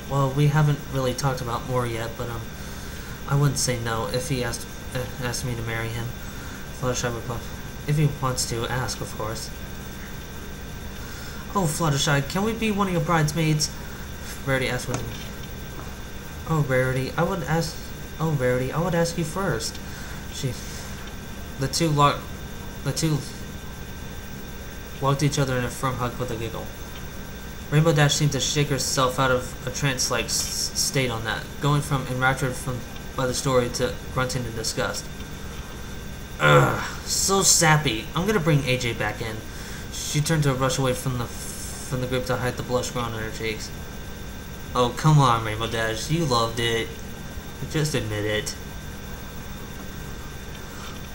"Well, we haven't really talked about more yet, but I wouldn't say no if he asked me to marry him." Fluttershy replied. "If he wants to ask, of course." "Oh, Fluttershy, can we be one of your bridesmaids?" Rarity asked with him. Oh, Rarity, I would ask you first." The two locked each other in a firm hug with a giggle. Rainbow Dash seemed to shake herself out of a trance-like state on that, going from enraptured by the story to grunting in disgust. "Ugh, so sappy. I'm gonna bring AJ back in." She turned to rush away from the group to hide the blush growing on her cheeks. "Oh, come on, Rainbow Dash. You loved it. Just admit it."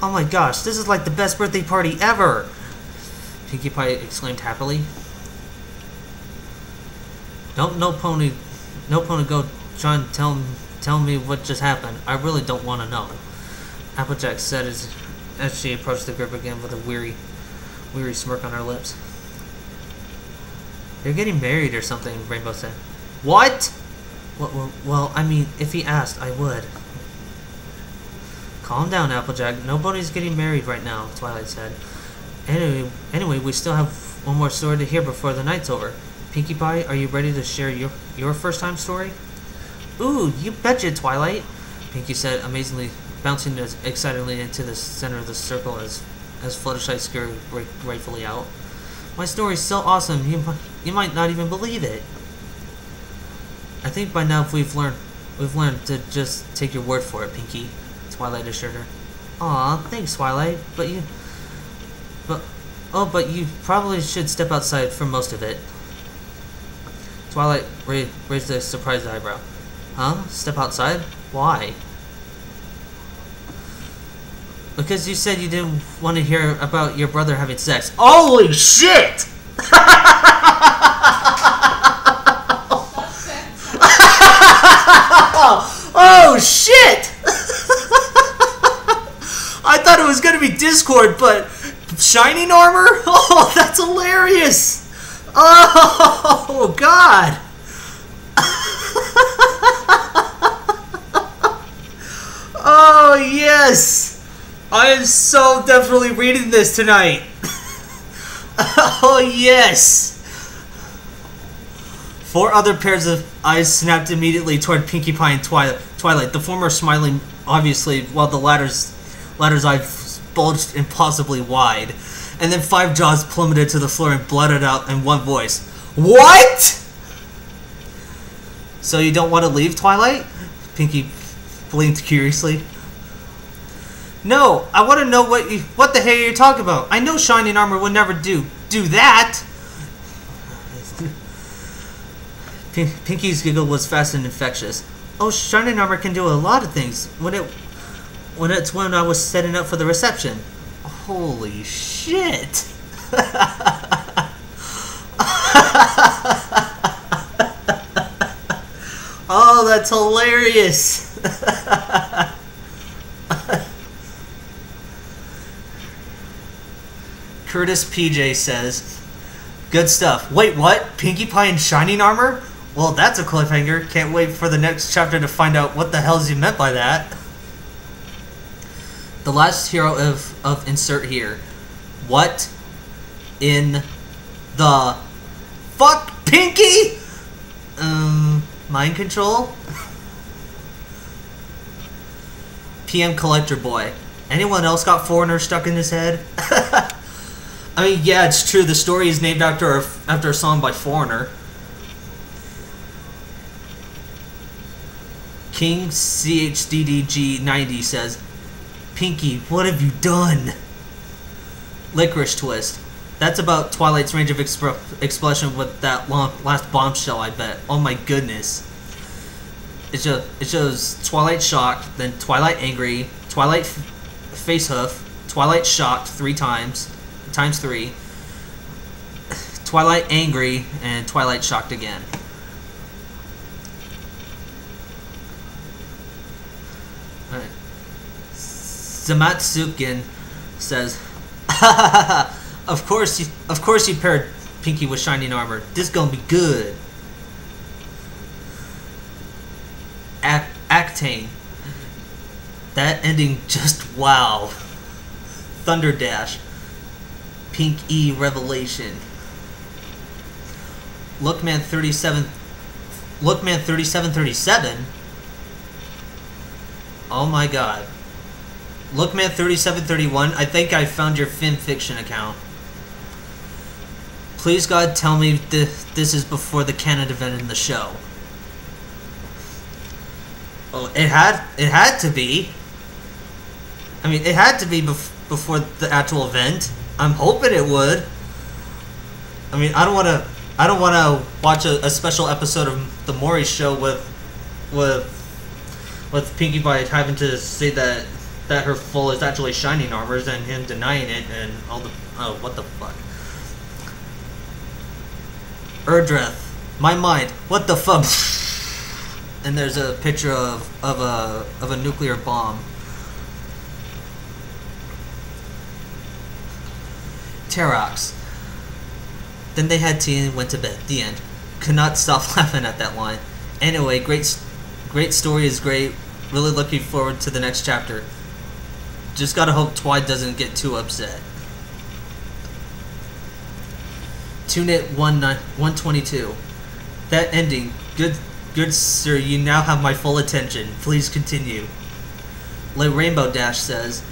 "Oh my gosh, this is like the best birthday party ever!" Pinkie Pie exclaimed happily. "Don't no pony go try and tell me what just happened. I really don't want to know," Applejack said as she approached the group again with a weary smirk on her lips. "You're getting married or something," Rainbow said. "What?" Well, I mean, if he asked, I would." "Calm down, Applejack. Nobody's getting married right now," Twilight said. Anyway, we still have one more story to hear before the night's over. Pinkie Pie, are you ready to share your first-time story?" "Ooh, you betcha, Twilight," Pinkie said, amazingly bouncing excitedly into the center of the circle as Fluttershy scurried gratefully out. "My story's so awesome, you might not even believe it." "I think by now we've learned We've learned to just take your word for it, Pinkie, Twilight assured her. Aw, thanks, Twilight, but you probably should step outside for most of it. Twilight raised a surprised eyebrow. Huh? Step outside? Why? Because you said you didn't want to hear about your brother having sex. Holy shit! Oh shit! I thought it was gonna be Discord, but Shining Armor? Oh, that's hilarious! Oh god! Oh yes! I am so definitely reading this tonight. Oh yes! 4 other pairs of eyes snapped immediately toward Pinkie Pie and Twilight, the former smiling obviously, while the latter's eyes bulged impossibly wide. And then 5 jaws plummeted to the floor and blurted out in one voice. What?! So you don't want to leave, Twilight? Pinkie blinked curiously. No, I want to know what the hell you're talking about. I know Shining Armor would never do that. Pinkie's giggle was fast and infectious. Oh, Shining Armor can do a lot of things. When I was setting up for the reception. Holy shit! Oh, that's hilarious! Curtis PJ says, good stuff. Wait, what? Pinkie Pie and Shining Armor? Well, that's a cliffhanger. Can't wait for the next chapter to find out what the hell's you meant by that. The last hero of insert here. What in the fuck, Pinkie? Mind control? PM Collector Boy. Anyone else got Foreigner stuck in his head? I mean, yeah, it's true. The story is named after a song by Foreigner. King CHDDG90 says, Pinkie, what have you done? Licorice Twist. That's about Twilight's range of expression with that last bombshell, I bet. Oh my goodness. It shows Twilight shocked, then Twilight angry, Twilight facehoof, Twilight shocked 3 times, times 3, Twilight angry, and Twilight shocked again. Alright. Zamatsukin says, of course you paired Pinkie with Shining Armor. This gonna be good. Actane. That ending just wow. Thunder Dash. Pink E Revelation. Lookman 3737. Oh my god. Lookman 3731, I think I found your FimFiction account. Please God, tell me this is before the canon event in the show. Well, it had to be. I mean, it had to be before the actual event. I'm hoping it would. I mean, I don't want to watch a special episode of the Maury Show with Pinkie Pie having to say that her full is actually Shining Armors and him denying it and all the what the fuck. Erdreth, my mind, what the fuck? And there's a picture of a nuclear bomb. Terox. Then they had tea and went to bed. The end. Could not stop laughing at that line. Anyway, great story is great. Really looking forward to the next chapter. Just gotta hope Twi doesn't get too upset. TuneIt 122. That ending. Good sir, you now have my full attention. Please continue. Le Rainbow Dash says,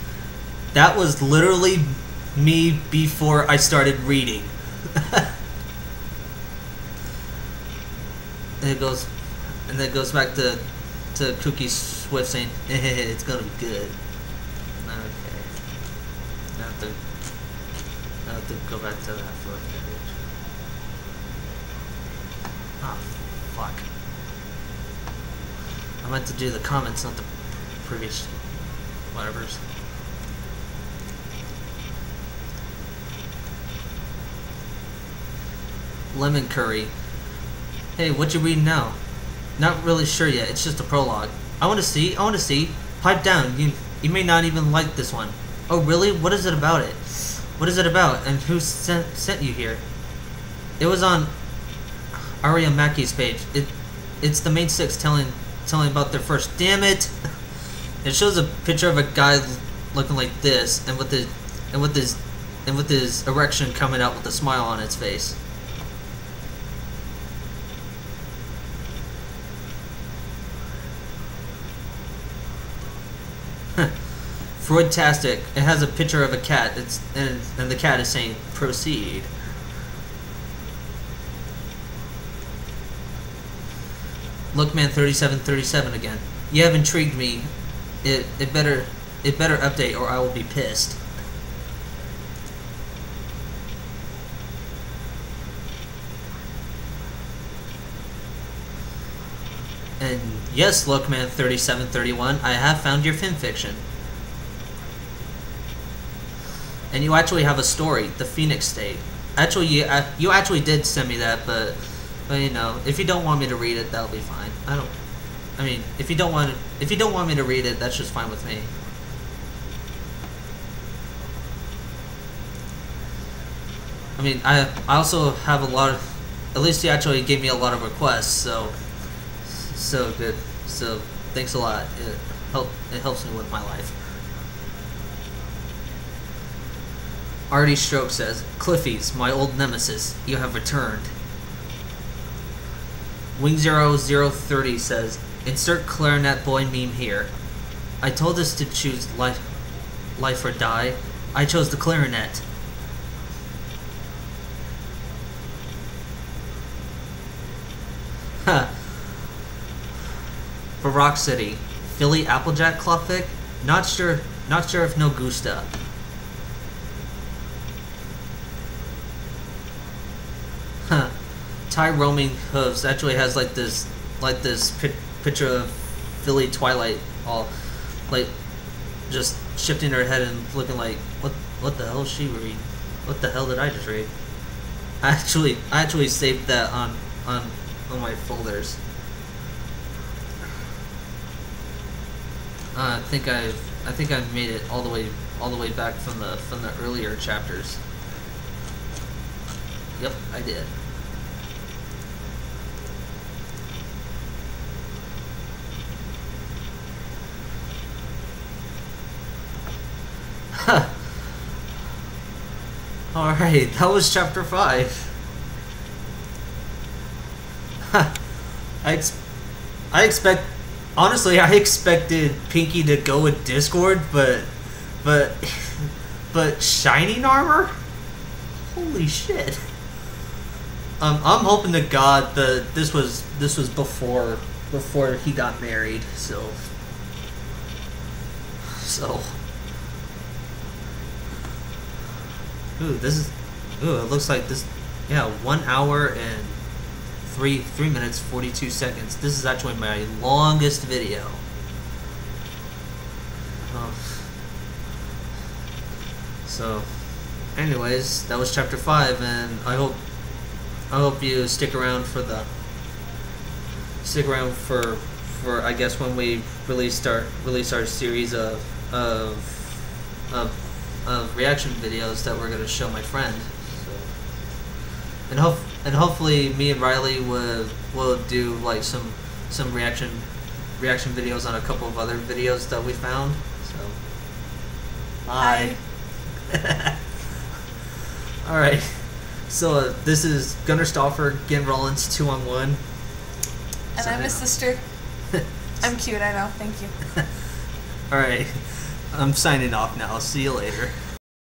that was literally me before I started reading. And it goes back to to Cookie Swift saying, it's gonna be good. Okay. Now I have to go back to that for a page. Oh, fuck. I meant to do the comments, not the previous whatevers. Lemon Curry. Hey, what you reading now? Not really sure yet. It's just a prologue. I want to see. Pipe down. You may not even like this one. Oh, really? What is it about it? What is it about? And who sent you here? It was on Aria Mackey's page. It's the main six telling about their first. Damn it! It shows a picture of a guy looking like this, and with his erection coming out with a smile on its face. Freudtastic. It has a picture of a cat. And the cat is saying, "Proceed." Lookman 3737 again. You have intrigued me. It better update or I will be pissed. And yes, Lookman 3731, I have found your fanfiction. And you actually have a story, The Phoenix State. Actually, you actually did send me that, but you know, if you don't want me to read it, that'll be fine. I mean, if you don't want me to read it, that's just fine with me. I mean, I also have a lot of, at least you actually gave me a lot of requests, so good. So thanks a lot. It helps me with my life. Artie Stroke says, Cliffies, my old nemesis, you have returned. Wing0030 says, insert clarinet boy meme here. I told us to choose life or die. I chose the clarinet. Huh. For Rock City, Philly Applejack Klopvik? Not sure if no gusta. Huh. Ty Roaming Hooves actually has like this picture of Philly Twilight, all like just shifting her head and looking like what the hell is she reading? What the hell did I just read? I actually saved that on my folders. I think I've made it all the way back from the earlier chapters. Yep, I did. Huh. Alright, that was chapter 5. Huh. Honestly, I expected Pinky to go with Discord, but Shining Armor? Holy shit. I'm hoping to God that this was before he got married, so it looks like this, yeah, 1 hour and 3 minutes 42 seconds. This is actually my longest video. So anyways, that was chapter 5, and I hope you stick around for I guess when we release our series of reaction videos that we're gonna show my friend. So, and hopefully me and Riley will do like some reaction videos on a couple of other videos that we found. So bye. All right. So this is Gunnar Stauffer, Gen Rollins, 2-on-1. And I'm his sister. I'm cute, I know. Thank you. All right. I'm signing off now. See you later.